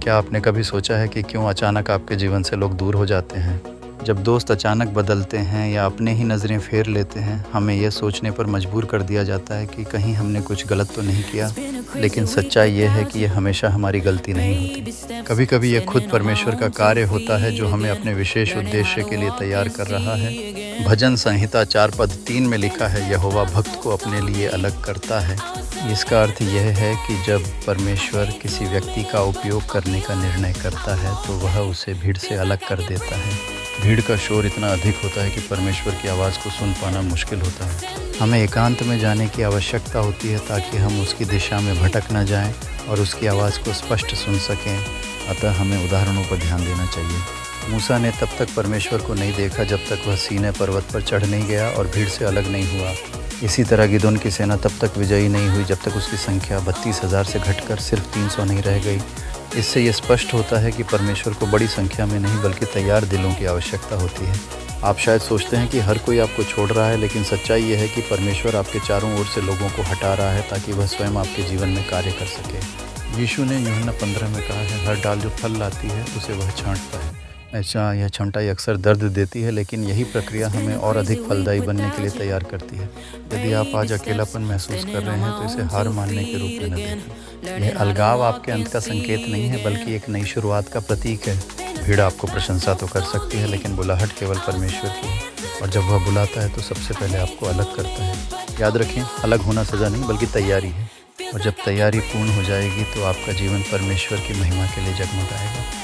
क्या आपने कभी सोचा है कि क्यों अचानक आपके जीवन से लोग दूर हो जाते हैं? जब दोस्त अचानक बदलते हैं या अपने ही नज़रें फेर लेते हैं, हमें यह सोचने पर मजबूर कर दिया जाता है कि कहीं हमने कुछ गलत तो नहीं किया। लेकिन सच्चाई ये है कि यह हमेशा हमारी गलती नहीं होती। कभी-कभी यह खुद परमेश्वर का कार्य होता है जो हमें अपने विशेष उद्देश्य के लिए तैयार कर रहा है। भजन संहिता 4 पद 3 में लिखा है, यहोवा भक्त को अपने लिए अलग करता है। इसका अर्थ यह है कि जब परमेश्वर किसी व्यक्ति का उपयोग करने का निर्णय करता है तो वह उसे भीड़ से अलग कर देता है। भीड़ का शोर इतना अधिक होता है कि परमेश्वर की आवाज़ को सुन पाना मुश्किल होता है। हमें एकांत में जाने की आवश्यकता होती है ताकि हम उसकी दिशा में भटक न जाएं और उसकी आवाज़ को स्पष्ट सुन सकें। अतः हमें उदाहरणों पर ध्यान देना चाहिए। मूसा ने तब तक परमेश्वर को नहीं देखा जब तक वह सीनै पर्वत पर चढ़ नहीं गया और भीड़ से अलग नहीं हुआ। इसी तरह गिदोन की सेना तब तक विजयी नहीं हुई जब तक उसकी संख्या 32,000 से घटकर सिर्फ 300 नहीं रह गई। इससे ये स्पष्ट होता है कि परमेश्वर को बड़ी संख्या में नहीं बल्कि तैयार दिलों की आवश्यकता होती है। आप शायद सोचते हैं कि हर कोई आपको छोड़ रहा है, लेकिन सच्चाई ये है कि परमेश्वर आपके चारों ओर से लोगों को हटा रहा है ताकि वह स्वयं आपके जीवन में कार्य कर सके। यीशु ने यूहन्ना 15 में कहा है, हर डाल जो फल लाती है उसे वह छांटता है। ऐसा यह छंटाई अक्सर दर्द देती है, लेकिन यही प्रक्रिया हमें और अधिक फलदायी बनने के लिए तैयार करती है। यदि आप आज अकेलापन महसूस कर रहे हैं तो इसे हार मानने के रूप में न देखें। यह अलगाव आपके अंत का संकेत नहीं है बल्कि एक नई शुरुआत का प्रतीक है। भीड़ आपको प्रशंसा तो कर सकती है, लेकिन बुलाहट केवल परमेश्वर की है, और जब वह बुलाता है तो सबसे पहले आपको अलग करता है। याद रखें, अलग होना सज़ा नहीं बल्कि तैयारी है, और जब तैयारी पूर्ण हो जाएगी तो आपका जीवन परमेश्वर की महिमा के लिए जगमगाएगा।